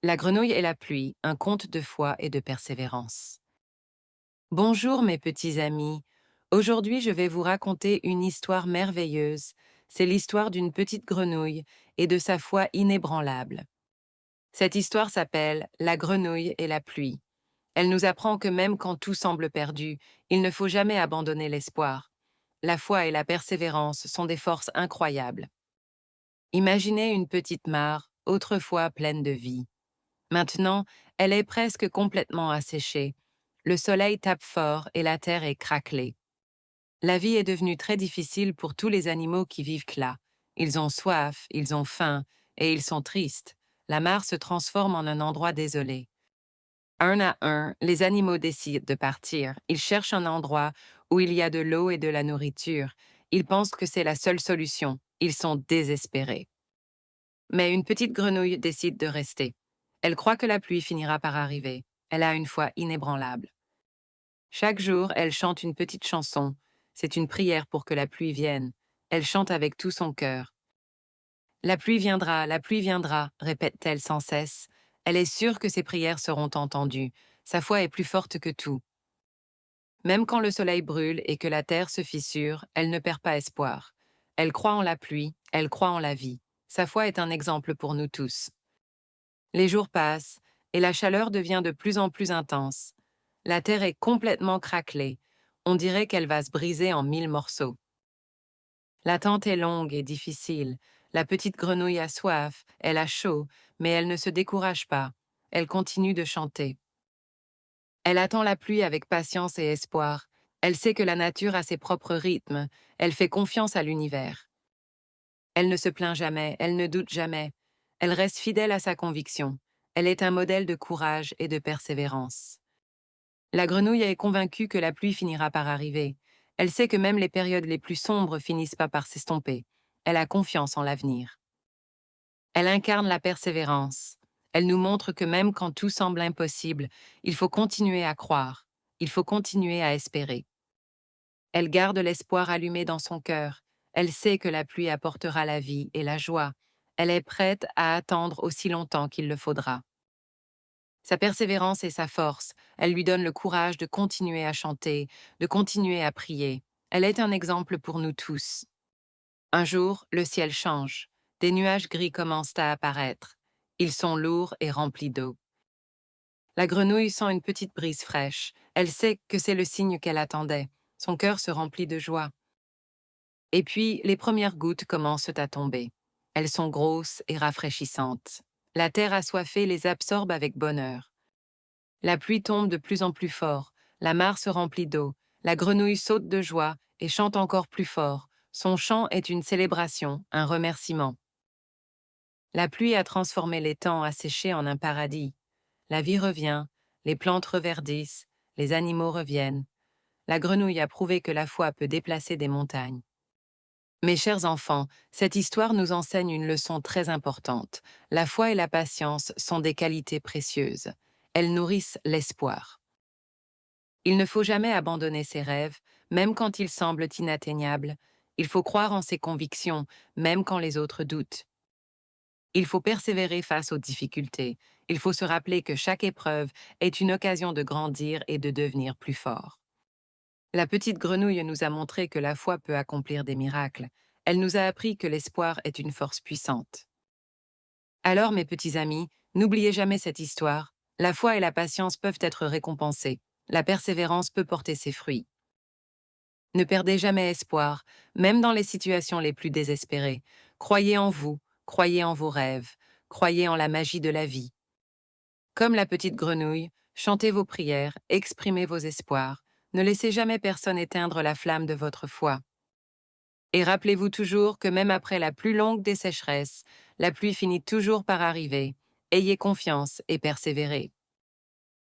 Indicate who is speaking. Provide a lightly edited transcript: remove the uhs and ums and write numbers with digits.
Speaker 1: La grenouille et la pluie, un conte de foi et de persévérance. Bonjour mes petits amis. Aujourd'hui, je vais vous raconter une histoire merveilleuse. C'est l'histoire d'une petite grenouille et de sa foi inébranlable. Cette histoire s'appelle La grenouille et la pluie. Elle nous apprend que même quand tout semble perdu, il ne faut jamais abandonner l'espoir. La foi et la persévérance sont des forces incroyables. Imaginez une petite mare, autrefois pleine de vie. Maintenant, elle est presque complètement asséchée. Le soleil tape fort et la terre est craquelée. La vie est devenue très difficile pour tous les animaux qui vivent là. Ils ont soif, ils ont faim et ils sont tristes. La mare se transforme en un endroit désolé. Un à un, les animaux décident de partir. Ils cherchent un endroit où il y a de l'eau et de la nourriture. Ils pensent que c'est la seule solution. Ils sont désespérés. Mais une petite grenouille décide de rester. Elle croit que la pluie finira par arriver. Elle a une foi inébranlable. Chaque jour, elle chante une petite chanson. C'est une prière pour que la pluie vienne. Elle chante avec tout son cœur. La pluie viendra, répète-t-elle sans cesse. Elle est sûre que ses prières seront entendues. Sa foi est plus forte que tout. Même quand le soleil brûle et que la terre se fissure, elle ne perd pas espoir. Elle croit en la pluie, elle croit en la vie. Sa foi est un exemple pour nous tous. Les jours passent, et la chaleur devient de plus en plus intense. La terre est complètement craquelée. On dirait qu'elle va se briser en 1000 morceaux. L'attente est longue et difficile. La petite grenouille a soif, elle a chaud, mais elle ne se décourage pas. Elle continue de chanter. Elle attend la pluie avec patience et espoir. Elle sait que la nature a ses propres rythmes. Elle fait confiance à l'univers. Elle ne se plaint jamais, elle ne doute jamais. Elle reste fidèle à sa conviction. Elle est un modèle de courage et de persévérance. La grenouille est convaincue que la pluie finira par arriver. Elle sait que même les périodes les plus sombres finissent pas par s'estomper. Elle a confiance en l'avenir. Elle incarne la persévérance. Elle nous montre que même quand tout semble impossible, il faut continuer à croire. Il faut continuer à espérer. Elle garde l'espoir allumé dans son cœur. Elle sait que la pluie apportera la vie et la joie. Elle est prête à attendre aussi longtemps qu'il le faudra. Sa persévérance est sa force. Elle lui donne le courage de continuer à chanter, de continuer à prier. Elle est un exemple pour nous tous. Un jour, le ciel change. Des nuages gris commencent à apparaître. Ils sont lourds et remplis d'eau. La grenouille sent une petite brise fraîche. Elle sait que c'est le signe qu'elle attendait. Son cœur se remplit de joie. Et puis, les premières gouttes commencent à tomber. Elles sont grosses et rafraîchissantes. La terre assoiffée les absorbe avec bonheur. La pluie tombe de plus en plus fort. La mare se remplit d'eau. La grenouille saute de joie et chante encore plus fort. Son chant est une célébration, un remerciement. La pluie a transformé l'étang asséché en un paradis. La vie revient, les plantes reverdissent, les animaux reviennent. La grenouille a prouvé que la foi peut déplacer des montagnes. Mes chers enfants, cette histoire nous enseigne une leçon très importante. La foi et la patience sont des qualités précieuses. Elles nourrissent l'espoir. Il ne faut jamais abandonner ses rêves, même quand ils semblent inatteignables. Il faut croire en ses convictions, même quand les autres doutent. Il faut persévérer face aux difficultés. Il faut se rappeler que chaque épreuve est une occasion de grandir et de devenir plus fort. La petite grenouille nous a montré que la foi peut accomplir des miracles. Elle nous a appris que l'espoir est une force puissante. Alors, mes petits amis, n'oubliez jamais cette histoire. La foi et la patience peuvent être récompensées. La persévérance peut porter ses fruits. Ne perdez jamais espoir, même dans les situations les plus désespérées. Croyez en vous, croyez en vos rêves, croyez en la magie de la vie. Comme la petite grenouille, chantez vos prières, exprimez vos espoirs. Ne laissez jamais personne éteindre la flamme de votre foi. Et rappelez-vous toujours que même après la plus longue des sécheresses, la pluie finit toujours par arriver. Ayez confiance et persévérez.